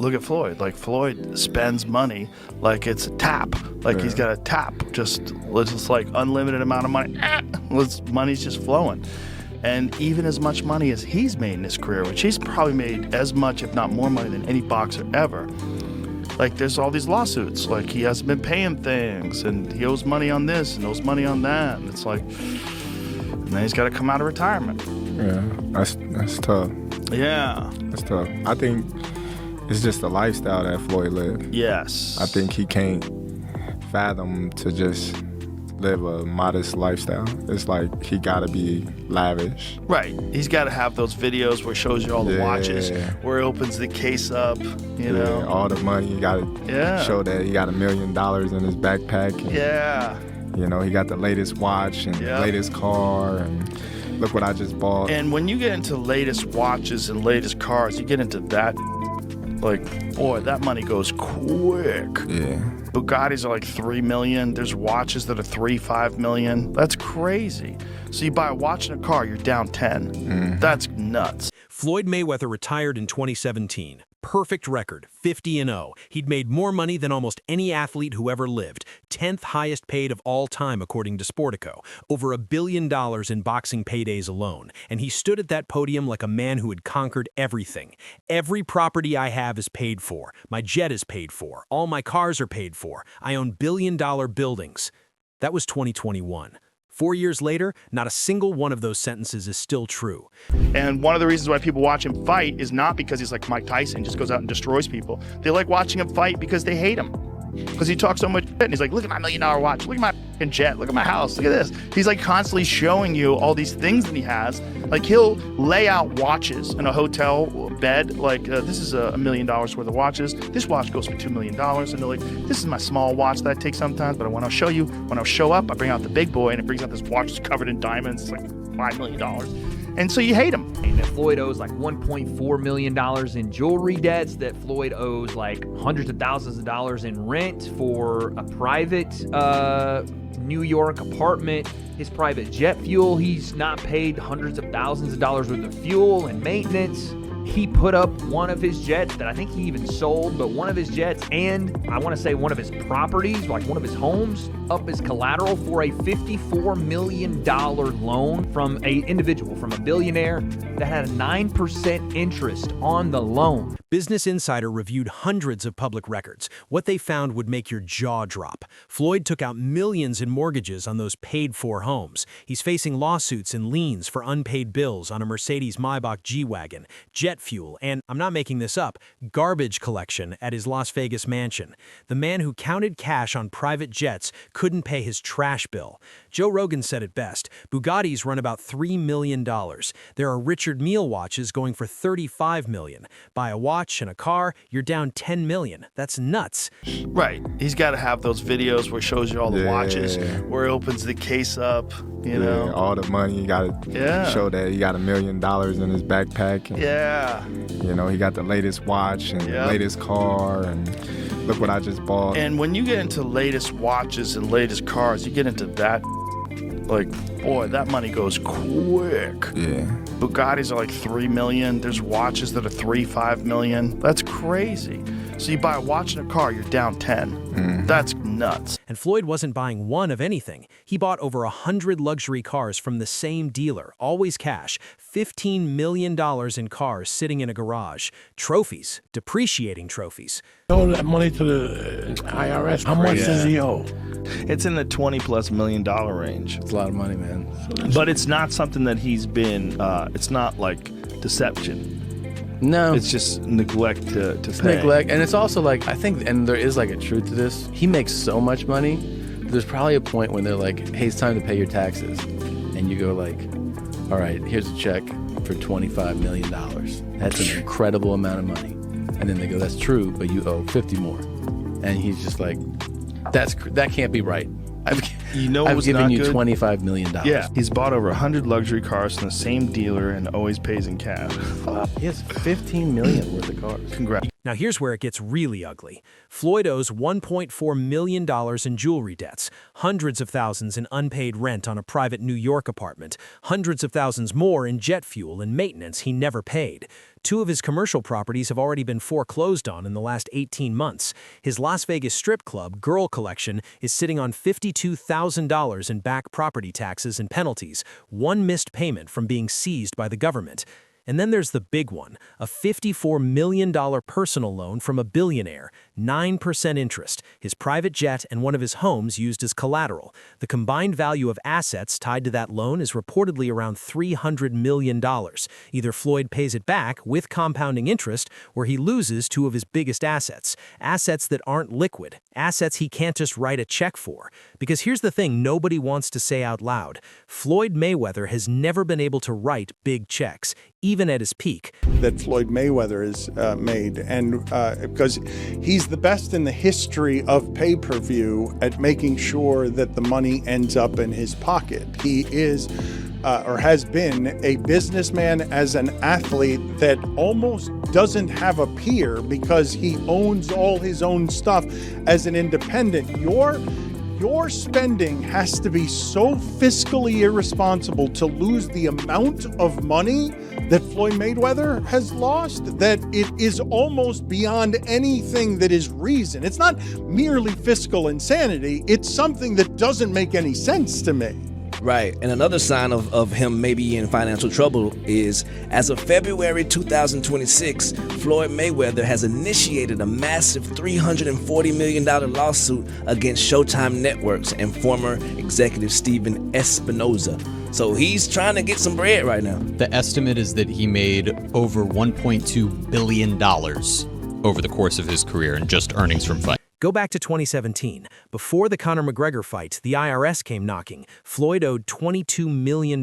look at Floyd. Like, Floyd spends money like it's a tap. Like, he's got a tap. It's like unlimited amount of money. Money's just flowing. And even as much money as he's made in his career, which he's probably made as much, if not more money than any boxer ever. Like, there's all these lawsuits. Like, he hasn't been paying things, and he owes money on this and owes money on that. And it's like, and then he's got to come out of retirement. Yeah, that's tough. Yeah. That's tough. I think it's just the lifestyle that Floyd lived. Yes. I think he can't fathom to just live a modest lifestyle. It's like he gotta be lavish. Right. He's got to have those videos where he shows you all the watches, where he opens the case up, you know. All the money. You gotta show that he got $1 million in his backpack. And, you know, he got the latest watch and latest car, and look what I just bought. And when you get into latest watches and latest cars, you get into that, like, boy, that money goes quick. Yeah. Bugattis are like $3 million. There's watches that are $3-5 million. That's crazy. So you buy a watch and a car, you're down 10. That's nuts. Floyd Mayweather retired in 2017. Perfect record, 50-0. He'd made more money than almost any athlete who ever lived. 10th highest paid of all time, according to Sportico. Over $1 billion in boxing paydays alone. And he stood at that podium like a man who had conquered everything. Every property I have is paid for. My jet is paid for. All my cars are paid for. I own billion-dollar buildings. That was 2021. 4 years later, not a single one of those sentences is still true. And one of the reasons why people watch him fight is not because he's like Mike Tyson, just goes out and destroys people. They like watching him fight because they hate him. Because he talks so much shit, and he's like, look at my $1 million watch, look at my fucking jet, look at my house, look at this. He's like constantly showing you all these things that he has. Like, he'll lay out watches in a hotel bed, like, this is $1 million worth of watches. This watch goes for $2 million. And they're like, this is my small watch that I take sometimes, but when I'll show you, when I'll show up, I bring out the big boy, and it brings out this watch that's covered in diamonds. It's like $5 million. And so you hate him. And that Floyd owes like $1.4 million in jewelry debts, that Floyd owes like hundreds of thousands of dollars in rent for a private New York apartment, his private jet fuel. He's not paid hundreds of thousands of dollars worth of fuel and maintenance. He put up one of his jets that I think he even sold, but one of his jets and I want to say one of his properties, like one of his homes, up as collateral for a $54 million loan from an individual, from a billionaire that had a 9% interest on the loan. Business Insider reviewed hundreds of public records. What they found would make your jaw drop. Floyd took out millions in mortgages on those paid-for homes. He's facing lawsuits and liens for unpaid bills on a Mercedes-Maybach G-Wagon, jet fuel, and, I'm not making this up, garbage collection at his Las Vegas mansion. The man who counted cash on private jets couldn't pay his trash bill. Joe Rogan said it best. Bugattis run about $3 million. There are Richard Mille watches going for $35 million. Buy a watch and a car, you're down $10 million. That's nuts. Right. He's got to have those videos where he shows you all the watches, where he opens the case up, you know. All the money. You got to show that he got $1 million in his backpack. And, you know, he got the latest watch and latest car, and look what I just bought. And when you get into latest watches and latest cars, you get into that, like, boy, that money goes quick. Yeah. Bugattis are like $3 million. There's watches that are $3-5 million. That's crazy. So you buy a watch and a car, you're down 10. That's nuts. And Floyd wasn't buying one of anything. He bought over 100 luxury cars from the same dealer, always cash. $15 million in cars sitting in a garage. Trophies, depreciating trophies. Owe that money to the IRS. How much does he owe? It's in the $20+ million range. It's a lot of money, man. But it's not something that he's been, it's not like deception. No. It's just neglect to pay. Neglect. And it's also like, I think, and there is like a truth to this, he makes so much money, there's probably a point when they're like, hey, it's time to pay your taxes. And you go like, all right, here's a check for $25 million. That's an incredible amount of money. And then they go, that's true, but you owe 50 more. And he's just like, that can't be right. I've given you $25 million. Yeah, he's bought over 100 luxury cars from the same dealer and always pays in cash. He has $15 million worth of cars. Congrats. Now here's where it gets really ugly. Floyd owes $1.4 million in jewelry debts, hundreds of thousands in unpaid rent on a private New York apartment, hundreds of thousands more in jet fuel and maintenance he never paid. 2 of his commercial properties have already been foreclosed on in the last 18 months. His Las Vegas strip club, Girl Collection, is sitting on $52,000 in back property taxes and penalties, 1 missed payment from being seized by the government. And then there's the big one, a $54 million personal loan from a billionaire, 9% interest, his private jet and one of his homes used as collateral. The combined value of assets tied to that loan is reportedly around $300 million. Either Floyd pays it back with compounding interest, or he loses 2 of his biggest assets, assets that aren't liquid, assets he can't just write a check for. Because here's the thing nobody wants to say out loud. Floyd Mayweather has never been able to write big checks, even at his peak. That Floyd Mayweather is made, and because he's the best in the history of pay-per-view at making sure that the money ends up in his pocket. He is or has been a businessman as an athlete that almost doesn't have a peer because he owns all his own stuff as an independent. Your spending has to be so fiscally irresponsible to lose the amount of money that Floyd Mayweather has lost that it is almost beyond anything that is reason. It's not merely fiscal insanity. It's something that doesn't make any sense to me. Right. And another sign of him maybe in financial trouble is, as of February 2026, Floyd Mayweather has initiated a massive $340 million lawsuit against Showtime Networks and former executive Steven Espinoza. So he's trying to get some bread right now. The estimate is that he made over $1.2 billion over the course of his career in just earnings from fights. Go back to 2017. Before the Conor McGregor fight, the IRS came knocking. Floyd owed $22 million.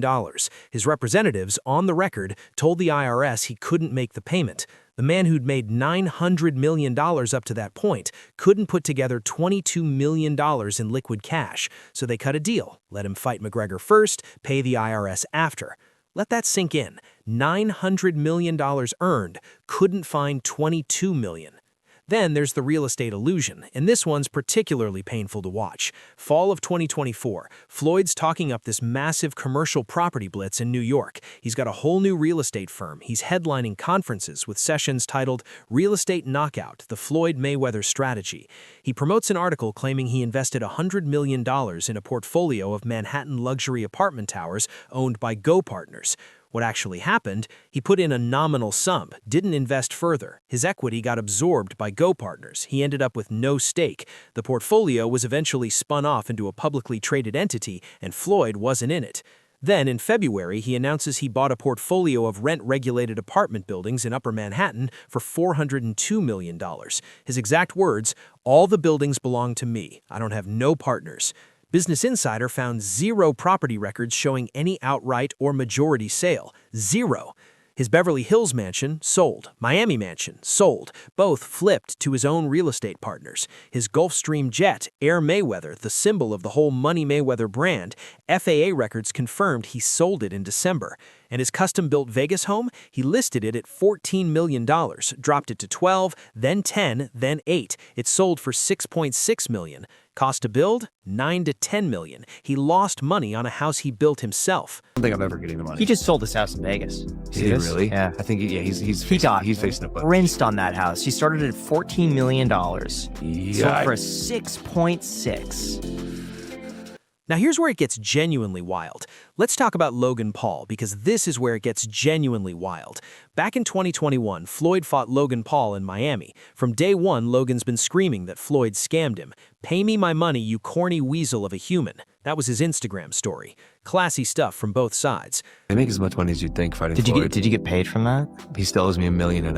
His representatives, on the record, told the IRS he couldn't make the payment. The man who'd made $900 million up to that point couldn't put together $22 million in liquid cash, so they cut a deal. Let him fight McGregor first, pay the IRS after. Let that sink in. $900 million earned, couldn't find $22 million. Then there's the real estate illusion, and this one's particularly painful to watch. Fall of 2024, Floyd's talking up this massive commercial property blitz in New York. He's got a whole new real estate firm. He's headlining conferences with sessions titled Real Estate Knockout, the Floyd Mayweather Strategy. He promotes an article claiming he invested $100 million in a portfolio of Manhattan luxury apartment towers owned by Go Partners. What actually happened, he put in a nominal sum, didn't invest further. His equity got absorbed by Go Partners. He ended up with no stake. The portfolio was eventually spun off into a publicly traded entity, and Floyd wasn't in it. Then, in February, he announces he bought a portfolio of rent-regulated apartment buildings in Upper Manhattan for $402 million. His exact words, "All the buildings belong to me. I don't have no partners." Business Insider found 0 property records showing any outright or majority sale. 0. His Beverly Hills mansion sold. Miami mansion sold. Both flipped to his own real estate partners. His Gulfstream jet, Air Mayweather, the symbol of the whole Money Mayweather brand, FAA records confirmed he sold it in December. And his custom-built Vegas home, he listed it at $14 million, dropped it to 12, then 10, then 8. It sold for $6.6 million. Cost to build? $9 to $10 million. He lost money on a house he built himself. I don't think I'm ever getting the money. He just sold his house in Vegas. Did he really? Yeah. I think he's facing a bunch. Rinsed on that house. He started at $14 million. Sold for 6.6. Now here's where it gets genuinely wild. Let's talk about Logan Paul, because this is where it gets genuinely wild. Back in 2021, Floyd fought Logan Paul in Miami. From day one, Logan's been screaming that Floyd scammed him. "Pay me my money, you corny weasel of a human." That was his Instagram story. Classy stuff from both sides. They make as much money as you'd think fighting Floyd. Did you get paid from that? He still owes me $1.5 million.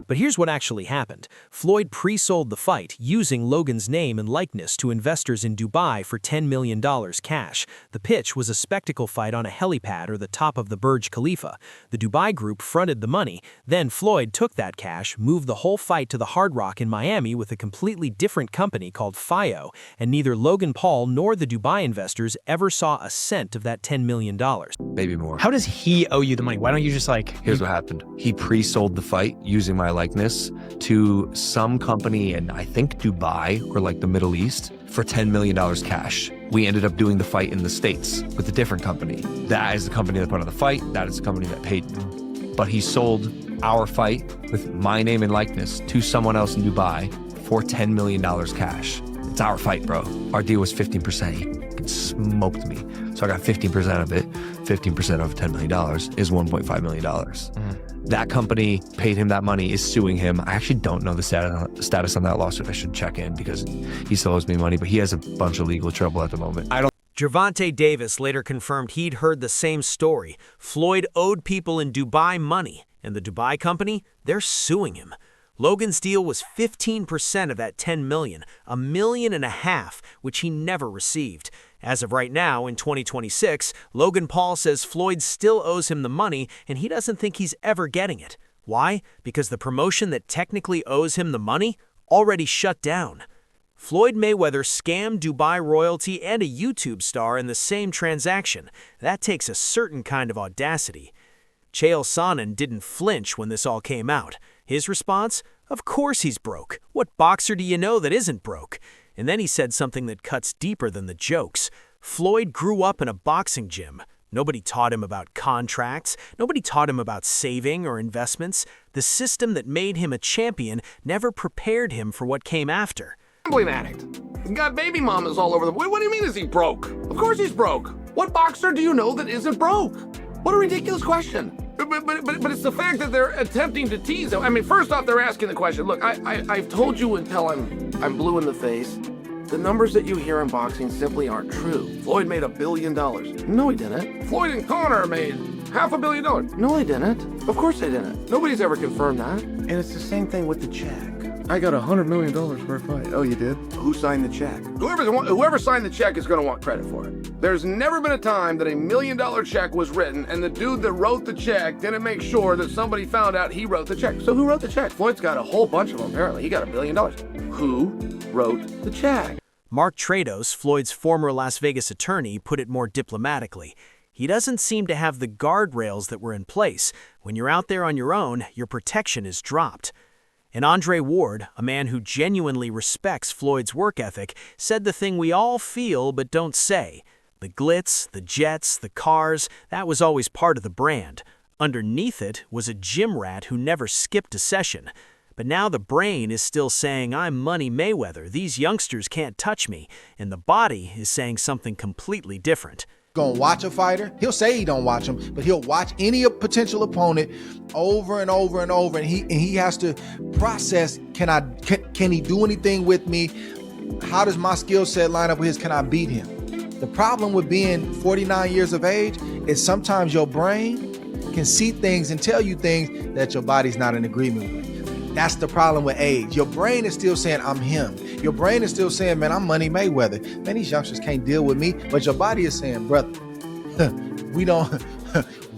But here's what actually happened. Floyd pre-sold the fight using Logan's name and likeness to investors in Dubai for $10 million cash. The pitch was a spectacle fight on a helipad or the top of the Burj Khalifa. The Dubai group fronted the money. Then Floyd took that cash, moved the whole fight to the Hard Rock in Miami with a completely different company called FIO, and neither Logan Paul nor the Dubai investors investors ever saw a cent of that $10 million. Maybe more. How does he owe you the money? Why don't you just Here's what happened. He pre-sold the fight using my likeness to some company in, I think, Dubai or like the Middle East for $10 million cash. We ended up doing the fight in the States with a different company. That is the company that put on the fight. That is the company that paid me. But he sold our fight with my name and likeness to someone else in Dubai for $10 million cash. It's our fight, bro. Our deal was 15%. He smoked me. So I got 15% of it. 15% of $10 million is $1.5 million. That company paid him that money, is suing him. I actually don't know the status on that lawsuit. I should check in because he still owes me money, but he has a bunch of legal trouble at the moment. Gervonta Davis later confirmed he'd heard the same story. Floyd owed people in Dubai money, and the Dubai company, they're suing him. Logan's deal was 15% of that $10 million, $1.5 million, which he never received. As of right now, in 2026, Logan Paul says Floyd still owes him the money, and he doesn't think he's ever getting it. Why? Because the promotion that technically owes him the money already shut down. Floyd Mayweather scammed Dubai royalty and a YouTube star in the same transaction. That takes a certain kind of audacity. Chael Sonnen didn't flinch when this all came out. His response? Of course he's broke. What boxer do you know that isn't broke? And then he said something that cuts deeper than the jokes. Floyd grew up in a boxing gym. Nobody taught him about contracts. Nobody taught him about saving or investments. The system that made him a champion never prepared him for what came after. Gambling addict. He's got baby mamas all over the... What do you mean is he broke? Of course he's broke. What boxer do you know that isn't broke? What a ridiculous question. But it's the fact that they're attempting to tease him. I mean, first off, they're asking the question. Look, I've told you until I'm blue in the face. The numbers that you hear in boxing simply aren't true. Floyd made $1 billion. No, he didn't. Floyd and Conor made $500 million. No, they didn't. Of course they didn't. Nobody's ever confirmed that. And it's the same thing with the check. I got $100 million for a fight. Oh, you did? Who signed the check? Whoever signed the check is going to want credit for it. There's never been a time that $1 million check was written and the dude that wrote the check didn't make sure that somebody found out he wrote the check. So who wrote the check? Floyd's got a whole bunch of them, apparently. He got $1 billion. Who wrote the check? Mark Trados, Floyd's former Las Vegas attorney, put it more diplomatically. He doesn't seem to have the guardrails that were in place. When you're out there on your own, your protection is dropped. And Andre Ward, a man who genuinely respects Floyd's work ethic, said the thing we all feel but don't say. The glitz, the jets, the cars, that was always part of the brand. Underneath it was a gym rat who never skipped a session. But now the brain is still saying, I'm Money Mayweather, these youngsters can't touch me, and the body is saying something completely different. Gonna watch a fighter, he'll say he don't watch him, but he'll watch any potential opponent over and over and over, and he has to process, can he do anything with me? How does my skill set line up with his? Can I beat him? The problem with being 49 years of age is sometimes your brain can see things and tell you things that your body's not in agreement with. That's the problem with age. Your brain is still saying, I'm him. Your brain is still saying, man, I'm Money Mayweather. Man, these youngsters can't deal with me. But your body is saying, brother,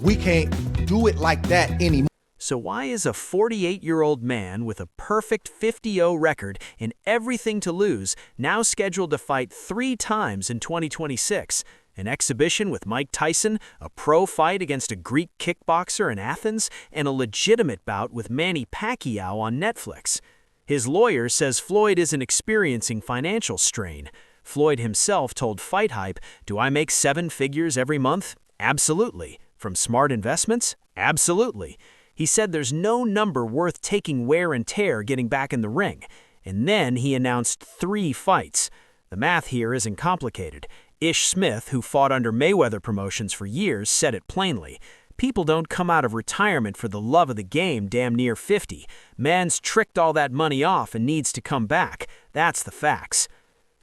we can't do it like that anymore. So why is a 48-year-old man with a perfect 50-0 record and everything to lose now scheduled to fight 3 times in 2026? An exhibition with Mike Tyson, a pro fight against a Greek kickboxer in Athens, and a legitimate bout with Manny Pacquiao on Netflix. His lawyer says Floyd isn't experiencing financial strain. Floyd himself told Fight Hype, "Do I make 7 figures every month? Absolutely. From smart investments? Absolutely." He said there's no number worth taking wear and tear getting back in the ring. And then he announced 3 fights. The math here isn't complicated. Ish Smith, who fought under Mayweather Promotions for years, said it plainly. People don't come out of retirement for the love of the game damn near 50. Man's tricked all that money off and needs to come back. That's the facts.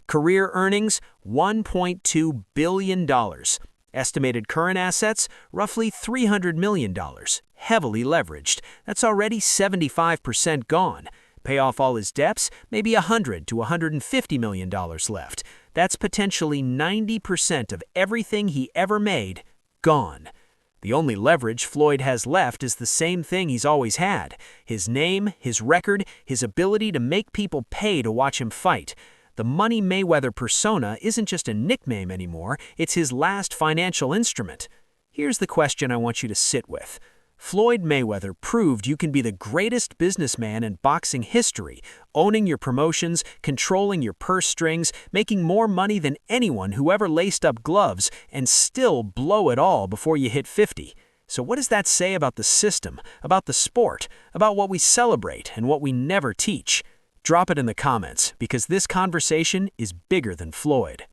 Career earnings, $1.2 billion. Estimated current assets, roughly $300 million. Heavily leveraged. That's already 75% gone. Pay off all his debts, maybe $100 to $150 million left. That's potentially 90% of everything he ever made gone. The only leverage Floyd has left is the same thing he's always had: his name, his record, his ability to make people pay to watch him fight. The Money Mayweather persona isn't just a nickname anymore, it's his last financial instrument. Here's the question I want you to sit with. Floyd Mayweather proved you can be the greatest businessman in boxing history, owning your promotions, controlling your purse strings, making more money than anyone who ever laced up gloves, and still blow it all before you hit 50. So what does that say about the system, about the sport, about what we celebrate and what we never teach? Drop it in the comments, because this conversation is bigger than Floyd.